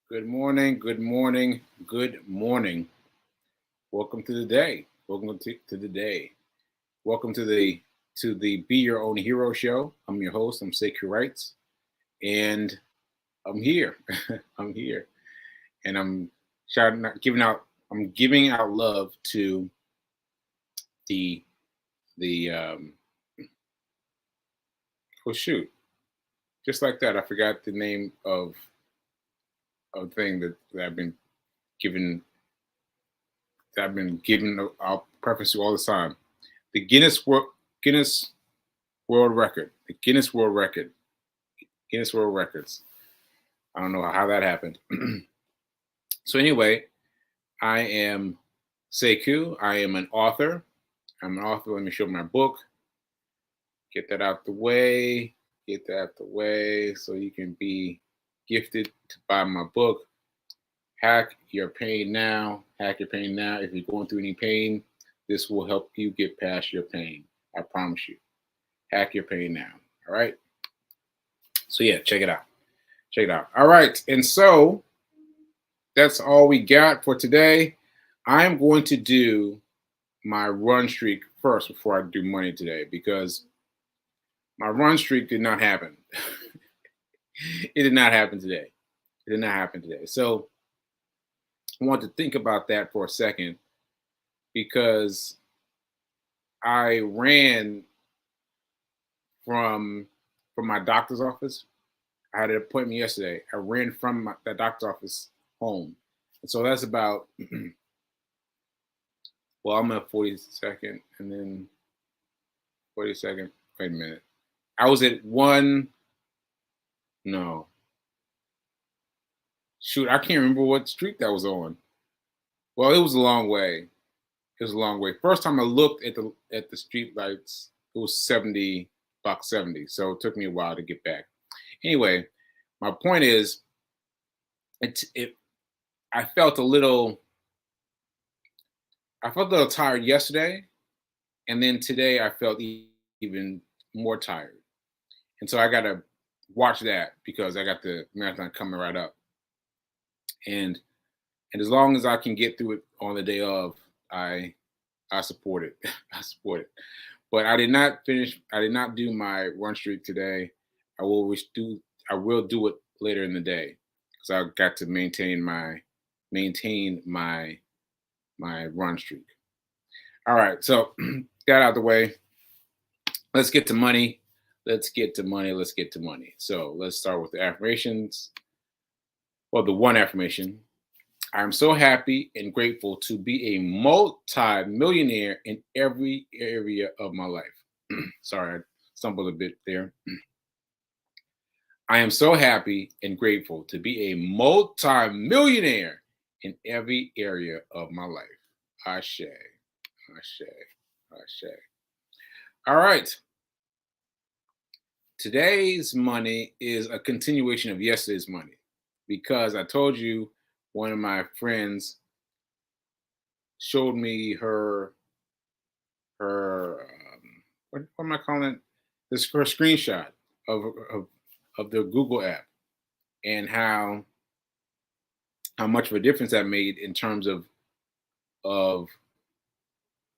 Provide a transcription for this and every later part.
Good morning, good morning, good morning. Welcome to the day. Welcome to the day. Welcome to the Be Your Own Hero show. I'm your host. I'm Sekou Wrights, and I'm here. I'm here, and I'm shouting, out, giving out. I'm giving out love to the the. Oh shoot! Just like that, I forgot the name of the thing that given I've been giving. I'll preface you all the time. The Guinness World Record. The Guinness World Record. Guinness World Records. I don't know how that happened. So anyway, I am Sekou. I am an author. I'm an author. Let me show my book. Get that out the way. Get that out the way so you can be gifted to buy my book. Hack Your Pain Now. Hack Your Pain Now. If you're going through any pain, this will help you get past your pain. I promise you. Hack Your Pain Now. All right. So yeah, check it out. Check it out. All right. And so that's all we got for today. I'm going to do my run streak first before I do money today because my run streak did not happen. It did not happen today. It did not happen today. So I want to think about that for a second because I ran from my doctor's office. I had an appointment yesterday. I ran from the doctor's office home. And so that's about, well, I'm at 42nd and then 42nd. Wait a minute. I was at no. Shoot, I can't remember what street that was on. Well, it was a long way. It was a long way. First time I looked at the street lights, it was 70, about 70. So it took me a while to get back. Anyway, my point is, I felt a little tired yesterday, and then today I felt even more tired. And so I got to watch that because I got the marathon coming right up. And as long as I can get through it on the day of, I support it. I support it. But I did not finish. I did not do my run streak today. I will do it later in the day because I got to maintain my run streak. All right, so that out of the way. Let's get to money. Let's get to money. Let's get to money. So let's start with the affirmations. Well, the one affirmation. I'm so happy and grateful to be a multi-millionaire in every area of my life. Sorry, I stumbled a bit there. I am so happy and grateful to be a multi-millionaire in every area of my life. Ashe, ashe, ashe. All right. Today's money is a continuation of yesterday's money because I told you one of my friends showed me her what am I calling it? This her screenshot of the Google app and how much of a difference that made in terms of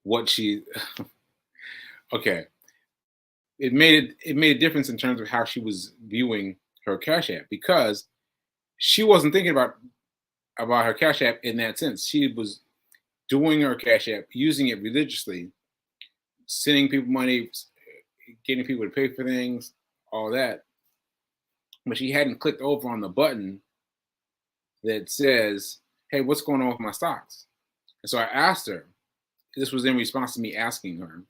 what she okay. It made a difference in terms of how she was viewing her Cash App because she wasn't thinking about her Cash App in that sense. She was doing her Cash App, using it religiously, sending people money, getting people to pay for things, all that. But she hadn't clicked over on the button that says, hey, what's going on with my stocks? And so I asked her, this was in response to me asking her,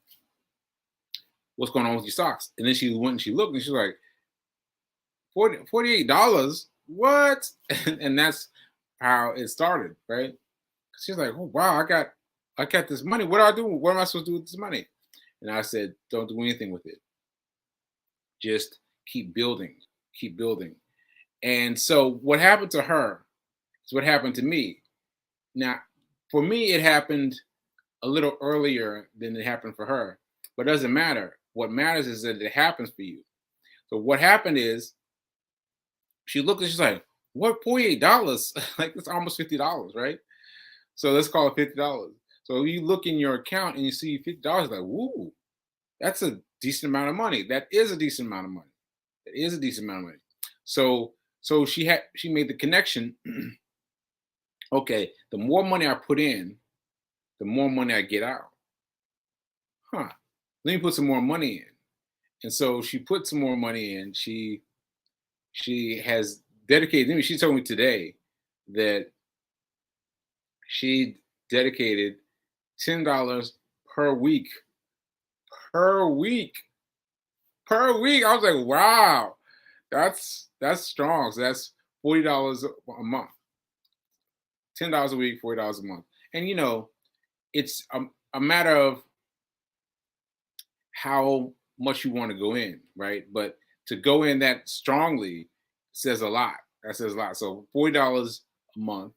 what's going on with your stocks? And then she went and she looked and she was like, $48? What? And that's how it started, right? She's like, oh wow, I got this money. What do I do? What am I supposed to do with this money? And I said, don't do anything with it. Just keep building, keep building. And so what happened to her is what happened to me. Now, for me, it happened a little earlier than it happened for her, but it doesn't matter. What matters is that it happens for you. So what happened is she looked and she's like, What, $48? Like it's almost $50, right? So let's call it $50. So you look in your account and you see $50, like, woo, that's a decent amount of money. That is a decent amount of money. It is a decent amount of money. So she made the connection. Okay, the more money I put in, the more money I get out. Huh. Let me put some more money in. And so she put some more money in. She has dedicated. I mean, she told me today that she dedicated $10 per week, per week, per week. I was like, wow, that's strong. So that's $40 a month, $10 a week, $40 a month. And it's a matter of how much you want to go in, right? But to go in that strongly says a lot. That says a lot. So $40 a month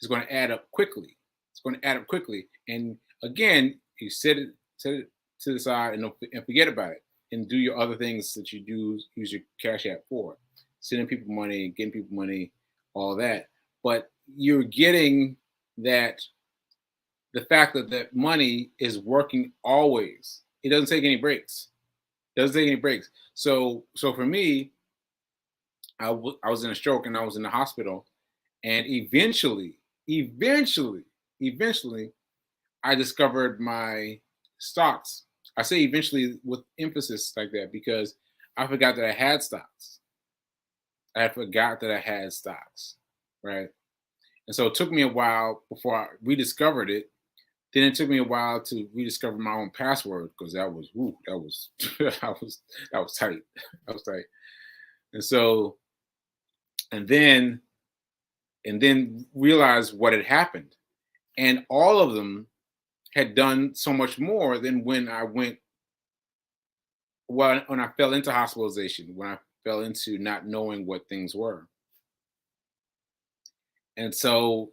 is going to add up quickly. It's going to add up quickly. And again, you set it to the side and forget about it, and do your other things that you do use your Cash App for, sending people money, getting people money, all that. But you're getting that the fact that that money is working always. It doesn't take any breaks. It doesn't take any breaks. So for me, I was in a stroke and I was in the hospital, and eventually, I discovered my stocks. I say eventually with emphasis like that because I forgot that I had stocks. I forgot that I had stocks, right? And so it took me a while before I rediscovered it. Then it took me a while to rediscover my own password because that was that was tight. That was tight. And so and then realize what had happened. And all of them had done so much more than when I fell into hospitalization, when I fell into not knowing what things were. And so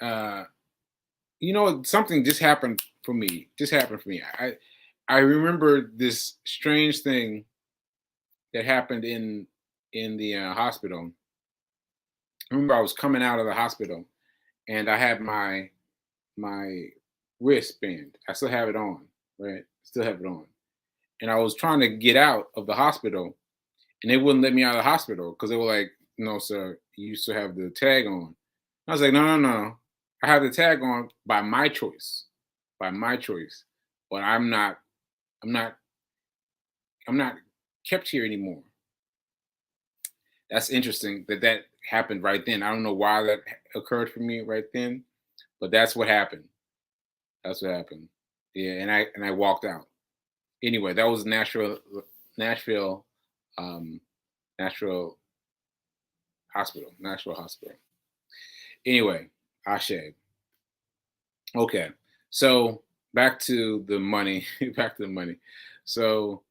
uh something just happened for me. Just happened for me. I remember this strange thing that happened in the hospital. I remember I was coming out of the hospital and I had my wristband. I still have it on, right? Still have it on. And I was trying to get out of the hospital, and they wouldn't let me out of the hospital because they were like, "No, sir, you still have the tag on." I was like, "No, no, no, I have the tag on by my choice, by my choice, but I'm not, I'm not kept here anymore." That's interesting that that happened right then. I don't know why that occurred for me right then, but that's what happened. That's what happened. Yeah, and I walked out. Anyway, that was Nashville, um, Nashville Nashville Hospital. Anyway, Ashe. Okay, so back to the money. Back to the money. So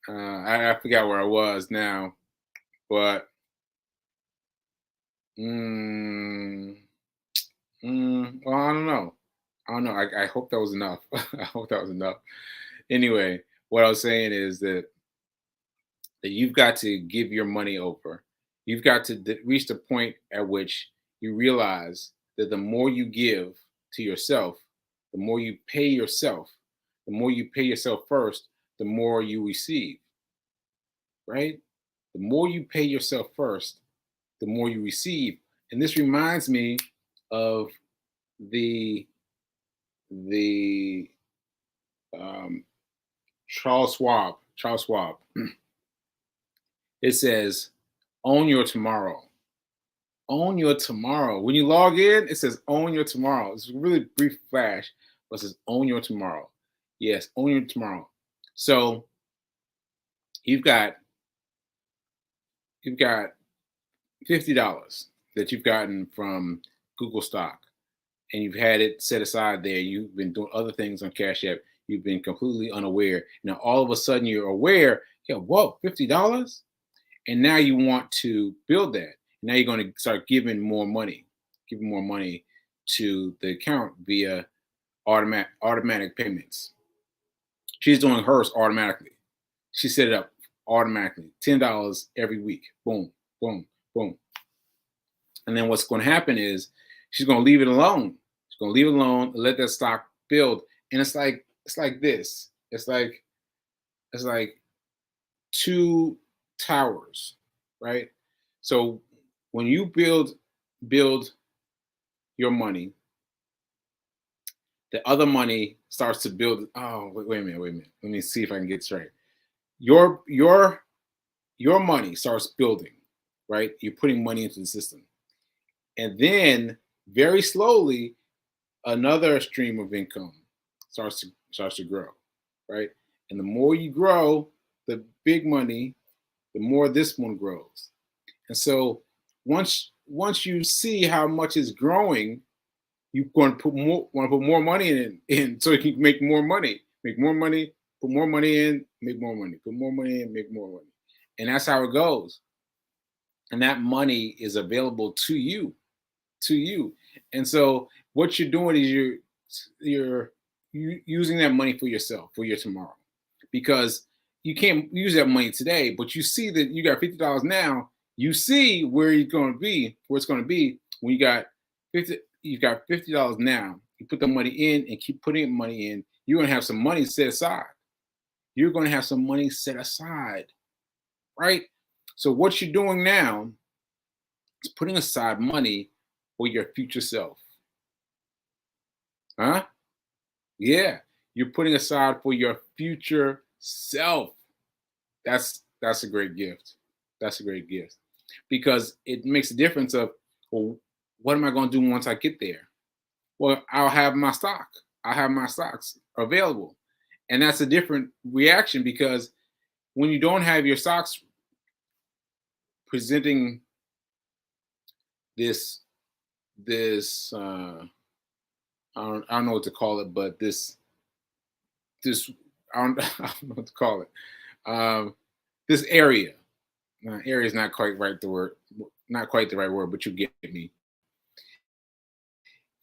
I forgot where I was now, but mm, well, I don't know. I don't know. I hope that was enough. I hope that was enough. Anyway, what I was saying is that you've got to give your money over. You've got to reach the point at which you realize that the more you give to yourself, the more you pay yourself, the more you pay yourself first, the more you receive, right? The more you pay yourself first, the more you receive. And this reminds me of the the um, Charles Schwab. Charles Schwab. It says, "Own your tomorrow." Own your tomorrow. When you log in, it says own your tomorrow. It's a really brief flash, but it says own your tomorrow. Yes, own your tomorrow. So you've got you've got $50 that you've gotten from Google stock, and you've had it set aside there. You've been doing other things on Cash App. You've been completely unaware. Now all of a sudden you're aware, yeah, whoa, $50? And now you want to build that. Now you're going to start giving more money to the account via automatic payments. She's doing hers automatically. She set it up automatically. $10 every week. Boom, boom, boom. And then what's going to happen is she's going to leave it alone. She's going to leave it alone and let that stock build. And it's like this. It's like two towers, right? So when you build your money, the other money starts to build. Oh, wait a minute. Let me see if I can get this right. Your money starts building, right? You're putting money into the system. And then very slowly, another stream of income starts to grow, right? And the more you grow, the big money, the more this one grows. And so once you see how much is growing, you're going to want to put more money in so you can make more money, put more money in, make more money, put more money in, make more money. And that's how it goes. And that money is available to you. And so what you're doing is you're using that money for yourself, for your tomorrow, because you can't use that money today, but you see that you got $50 now. You see where it's going to be when you got $50 now. You put the money in and keep putting money in. You're going to have some money set aside. Right? So what you're doing now is putting aside money for your future self. Huh? Yeah. You're putting aside for your future self. That's a great gift. That's a great gift. Because it makes a difference of, well, what am I going to do once I get there? Well, I'll have my stock. I have my stocks available. And that's a different reaction, because when you don't have your stocks presenting this I don't know what to call it, but this I don't know what to call it. This area is not quite the right word, but you get me.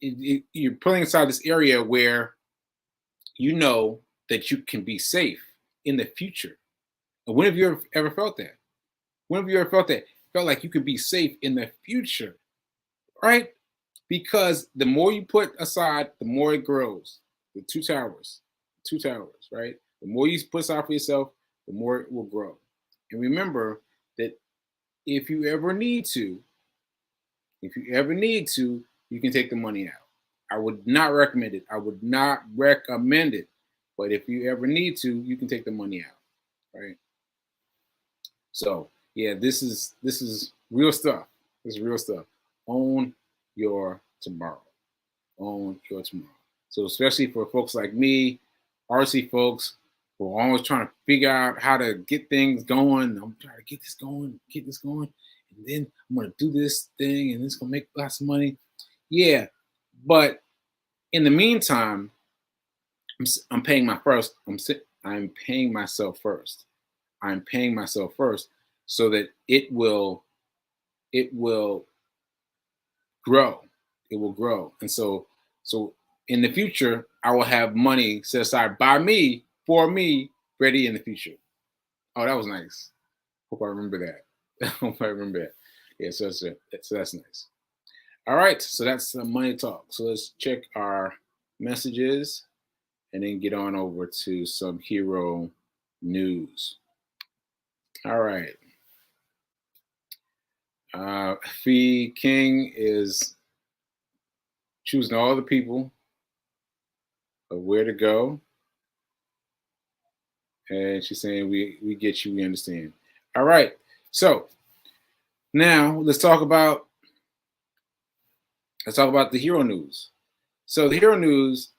You're putting aside this area where you know that you can be safe in the future. And when have you ever felt that? When have you ever felt that? Felt like you could be safe in the future, right? Because the more you put aside, the more it grows. The two towers, right? The more you put aside for yourself, the more it will grow. And remember that if you ever need to, you can take the money out. I would not recommend it. But if you ever need to, you can take the money out, right? So yeah, this is real stuff. This is real stuff. Own your tomorrow. So especially for folks like me, RC folks, who are always trying to figure out how to get things going. I'm trying to get this going, and then I'm gonna do this thing, and it's gonna make lots of money. Yeah, but in the meantime, I'm paying myself first. I'm paying myself first, so that it will grow. It will grow. And so in the future, I will have money set aside by me, for me, ready in the future. Oh, that was nice. Hope I remember that. Yeah, so that's nice. All right, so that's the money talk. So let's check our messages and then get on over to some hero news. All right. Fee King is choosing all the people of where to go. And she's saying, we get you, we understand. All right. So now let's talk about the hero news. So the hero news,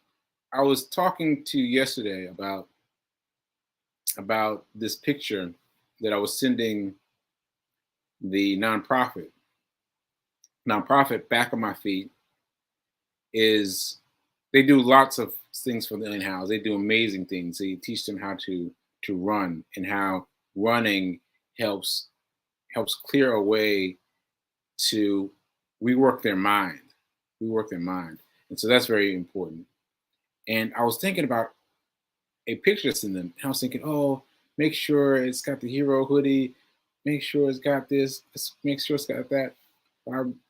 I was talking to you yesterday about this picture that I was sending the nonprofit Back on My Feet. They do lots of things for the unhoused. They do amazing things. They teach them how to run, and how running helps clear a way to rework their mind. And so that's very important. And I was thinking about a picture that's in them. And I was thinking, oh, make sure it's got the hero hoodie, make sure it's got this, make sure it's got that.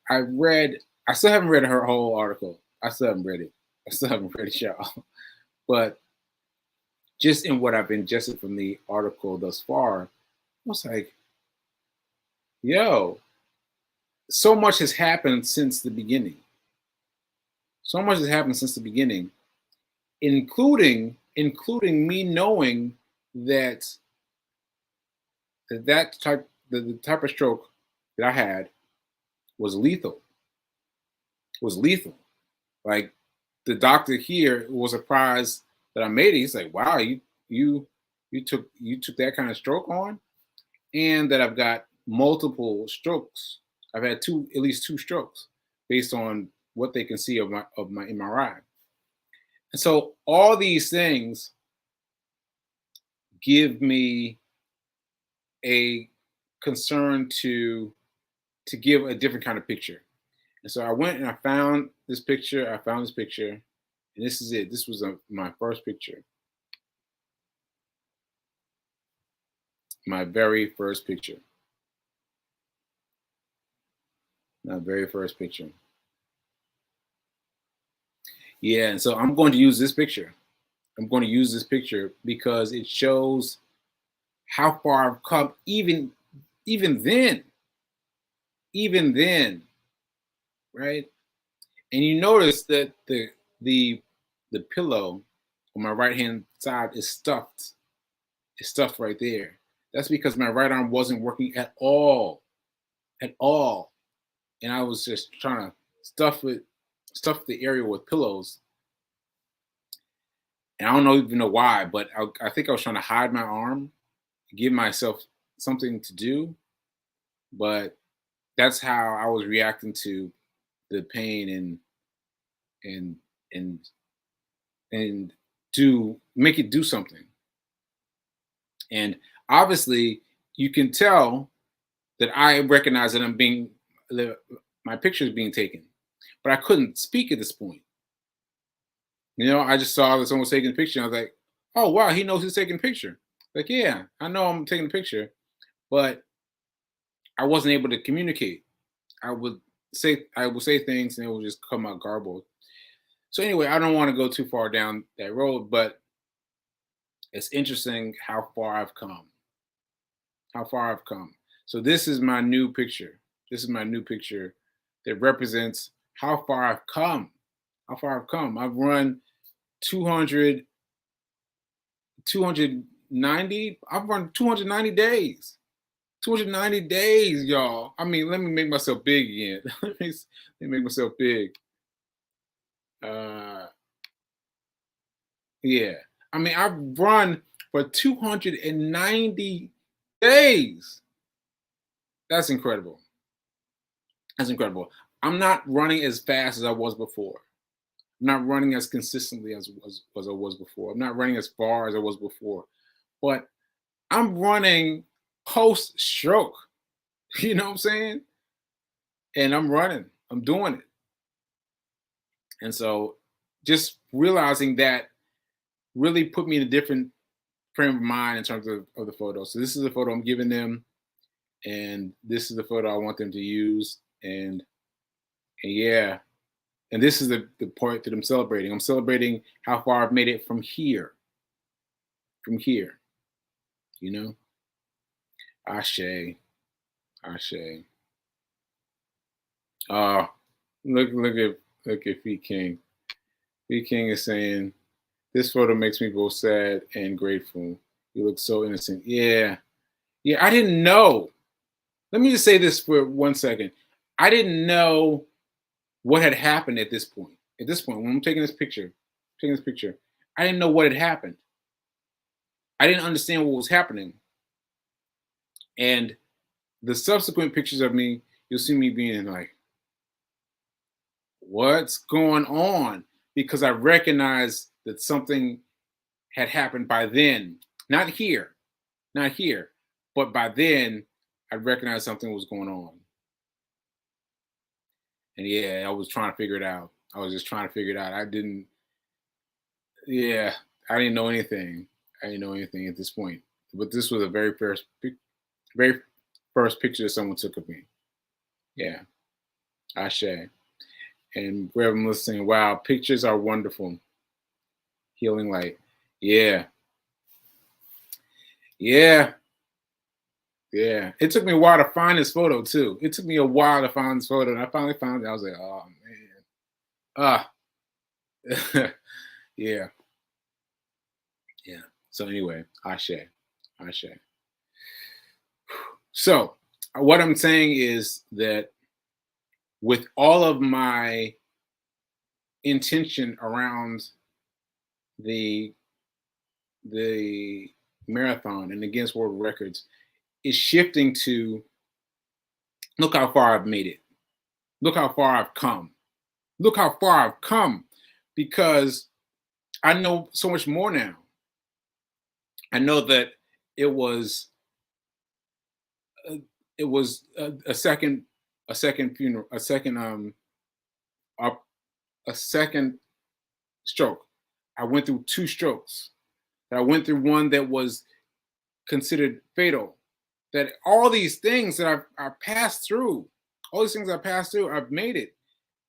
I read, I still haven't read her whole article. I still haven't read it. I still haven't read it, y'all. But just in what I've ingested from the article thus far, I was like, yo, so much has happened since the beginning. So much has happened since the beginning, including me knowing that the type of stroke that I had was lethal. Was lethal. Like the doctor here was surprised that I made it. He's like, "Wow, you took that kind of stroke on," and that I've got multiple strokes. I've had at least two strokes, based on what they can see of my MRI. And so all these things give me a concern to give a different kind of picture. And so I went and I found this picture. I found this picture, and this is it. This was my first picture, my very first picture, my very first picture. Yeah, and so I'm going to use this picture. I'm going to use this picture because it shows how far I've come. Even then, even then, right? And you notice that the pillow on my right hand side is stuffed. It's stuffed right there. That's because my right arm wasn't working at all, and I was just trying to stuff the area with pillows. And I don't even know why, but I think I was trying to hide my arm, give myself something to do. But that's how I was reacting to the pain, and and and to make it do something. And obviously, you can tell that I recognize that my picture is being taken, but I couldn't speak at this point. I just saw that someone was taking a picture. And I was like, "Oh wow, he knows he's taking a picture." Like, yeah, I know I'm taking a picture, but I wasn't able to communicate. I would say things and it would just come out garbled. So anyway, I don't want to go too far down that road, but it's interesting how far I've come. How far I've come. So this is my new picture. This is my new picture that represents how far I've come. How far I've come. I've run 200, 290. I've run 290 days. 290 days, y'all. I mean, let me make myself big again. Let me make myself big. Uh, yeah. I mean, I've run for 290 days. That's incredible. That's incredible. I'm not running as fast as I was before. I'm not running as consistently as I was before. I'm not running as far as I was before. But I'm running post stroke. You know what I'm saying? And I'm running. I'm doing it. And so just realizing that really put me in a different frame of mind in terms of the photo. So this is the photo I'm giving them, and this is the photo I want them to use. And yeah, and this is the part that I'm celebrating. I'm celebrating how far I've made it from here. From here, you know. Ashe, Ashe. Oh, look at Fee King. Fee King is saying this photo makes me both sad and grateful. You look so innocent. Yeah, yeah. I didn't know. Let me just say this for 1 second. I didn't know what had happened at this point. At this point, when I'm taking this picture, I didn't know what had happened. I didn't understand what was happening. And the subsequent pictures of me, you'll see me being like, what's going on? Because I recognized that something had happened by then. Not here, not here, but by then I recognized something was going on. And yeah, I was trying to figure it out. I was just trying to figure it out. Yeah, I didn't know anything. I didn't know anything at this point. but this was the very first picture that someone took of me. Yeah, Ashe. And Reverend was saying, "Wow, pictures are wonderful. Healing light." Yeah, yeah, yeah. It took me a while to find this photo too. It took me a while to find this photo, and I finally found it. I was like, "Oh man, ah, yeah, yeah." So anyway, Ashe, Ashe. So what I'm saying is that with all of my intention around the the marathon and against world records is shifting to look how far I've made it. Look how far I've come. Look how far I've come because I know so much more now. I know that it was uh, a second funeral, a, a second stroke. I went through two strokes. I went through one that was considered fatal. That all these things that I've passed through, all these things I passed through, I've made it.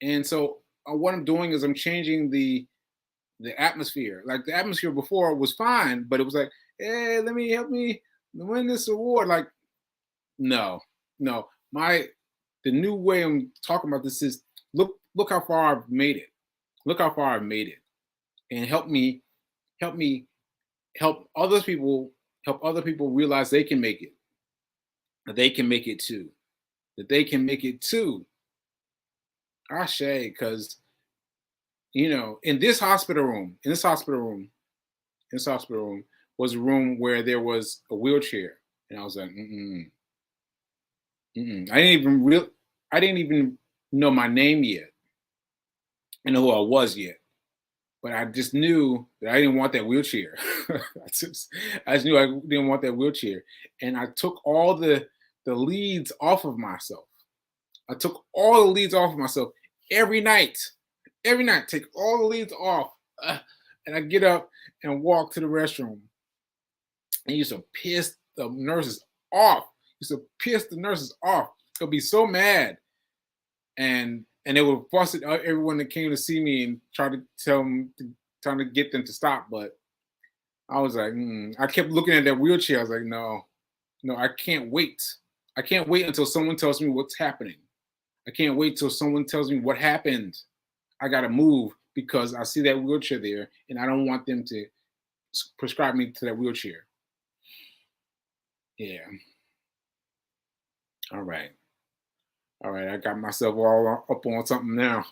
And so what I'm doing is I'm changing the atmosphere. Like the atmosphere before was fine, but it was like, hey, let me help me win this award. Like, no, no. The new way I'm talking about this is look how far I've made it. Look how far I've made it. And help me help other people realize they can make it. That they can make it too. That they can make it too. Ashe, because in this hospital room was a room where there was a wheelchair, and I was like, mm-mm, mm-mm. I didn't even know my name yet. I know who I was yet, but I just knew that I didn't want that wheelchair. I just knew I didn't want that wheelchair, and I took all the leads off of myself. I took all the leads off of myself every night. Every night, take all the leads off, and I get up and walk to the restroom. And used to piss the nurses off. Used to piss the nurses off. They'll be so mad, and they would fuss at everyone that came to see me and try to trying to get them to stop. But I was like, I kept looking at that wheelchair. I was like, no, no, I can't wait. I can't wait until someone tells me what's happening. I can't wait till someone tells me what happened. I got to move because I see that wheelchair there, and I don't want them to prescribe me to that wheelchair. Yeah. All right. All right. I got myself all up on something now.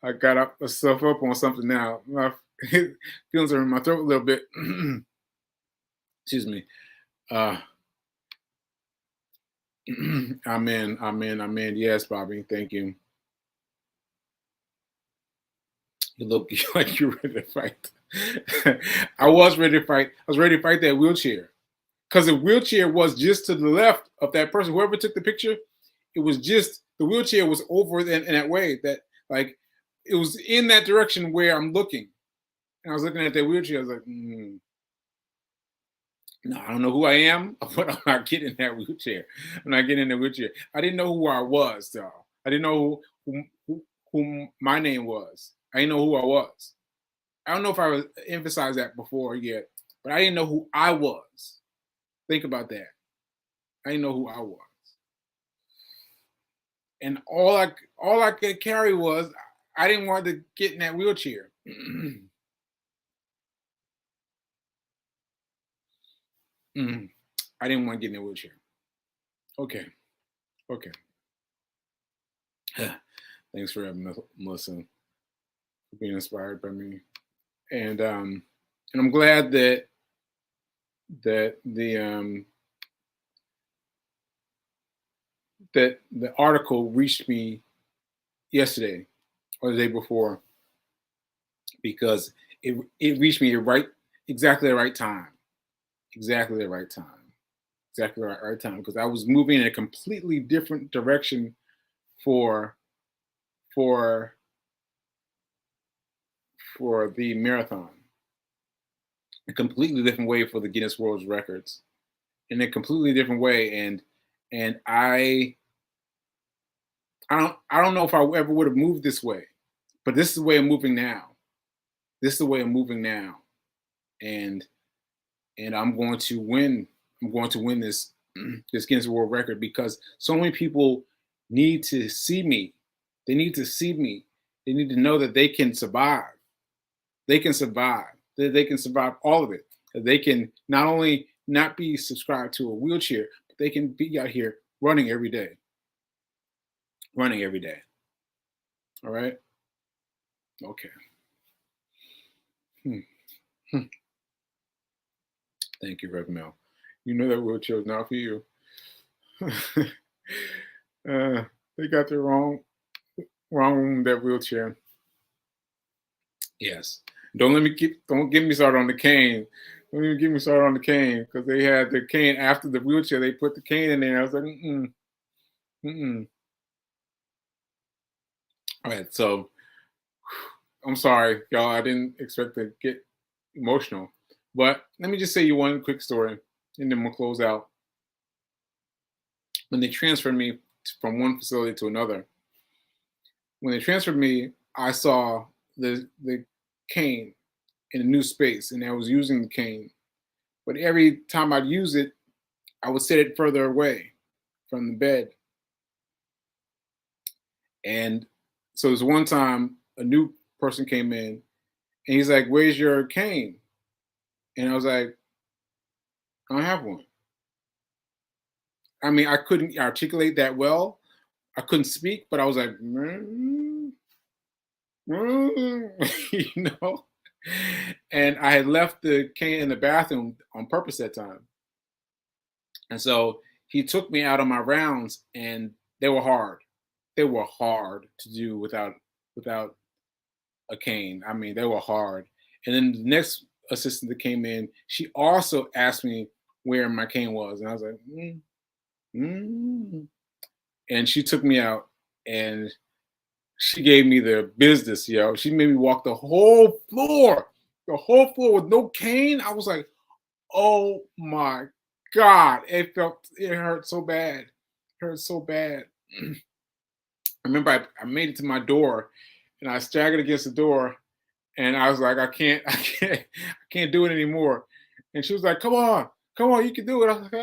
I got myself up on something now. My feelings are in my throat a little bit. Excuse me. Uh, amen. Amen. Amen. Yes, Bobby. Thank you. You look like you're ready to fight. I was ready to fight. I was ready to fight that wheelchair. Because the wheelchair was just to the left of that person. Whoever took the picture, it was just the wheelchair was over in that way that like it was in that direction where I'm looking. And I was looking at that wheelchair. I was like, no, I don't know who I am, but I'm not getting in that wheelchair. I'm not getting in that wheelchair. I didn't know who I was, though. I didn't know who my name was. I didn't know who I was. I don't know if I was emphasized that before yet, but I didn't know who I was. Think about that. I didn't know who I was. And all I could carry was I didn't want to get in that wheelchair. I didn't want to get in that wheelchair. Okay. Okay. Thanks for having Melissa, for being inspired by me. And I'm glad that the article reached me yesterday or the day before because it reached me exactly the right time. Exactly the right time. Exactly the right time. Because I was moving in a completely different direction for for the marathon. a completely different way for the Guinness World Records, in a completely different way. And I don't know if I ever would have moved this way, but this is the way I'm moving now. This is the way I'm moving now, and I'm going to win. I'm going to win this this Guinness World Record because so many people need to see me. They need to see me. They need to know that they can survive. They can survive. They can survive all of it. They can not only not be subscribed to a wheelchair, but they can be out here running every day. Running every day. All right. Okay. Hmm. Hmm. Thank you, Rev Mel. You know that wheelchair is not for you. They got the wrong room that wheelchair. Yes. Don't get me started on the cane. Don't even get me started on the cane because they had the cane after the wheelchair. They put the cane in there. I was like, mm. All right, so I'm sorry, y'all. I didn't expect to get emotional, but let me just say you one quick story, and then we'll close out. When they transferred me from one facility to another, when they transferred me, I saw the cane in a new space, and I was using the cane. But every time I'd use it, I would set it further away from the bed. And so there's one time a new person came in, and he's like, "Where's your cane?" And I was like, "I don't have one." I mean, I couldn't articulate that well. I couldn't speak, but I was like, you know. And I had left the cane in the bathroom on purpose that time. And so he took me out on my rounds, and they were hard. They were hard to do without a cane. I mean, they were hard. And then the next assistant that came in, she also asked me where my cane was, and I was like, and she took me out, and she gave me the business, yo. She made me walk the whole floor with no cane. I was like, oh my God. It hurt so bad. It hurt so bad. I remember I made it to my door, and I staggered against the door, and I was like, I can't do it anymore. And she was like, come on, you can do it. I was like,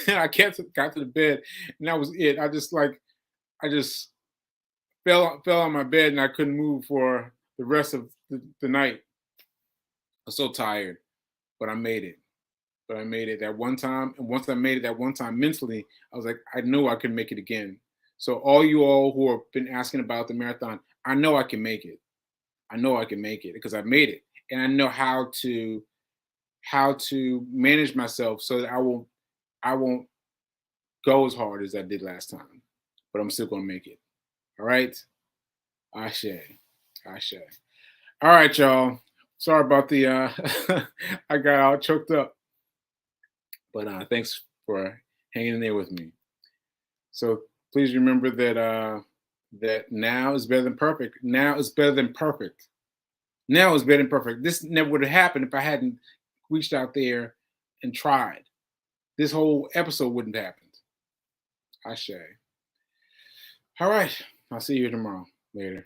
And I got to the bed, and that was it. I just fell on my bed, and I couldn't move for the rest of the night. I was so tired, but I made it. But I made it that one time, and once I made it that one time mentally, I was like, I know I can make it again. So all you all who have been asking about the marathon, I know I can make it. I know I can make it because I made it, and I know how to manage myself so that I won't go as hard as I did last time, but I'm still gonna make it. All right, Ashe, Ashe. All right, y'all. Sorry about the I got all choked up, but thanks for hanging in there with me. So please remember that now is better than perfect. Now is better than perfect. Now is better than perfect. This never would have happened if I hadn't reached out there and tried. This whole episode wouldn't have happened. Ashe. All right. I'll see you tomorrow. Later.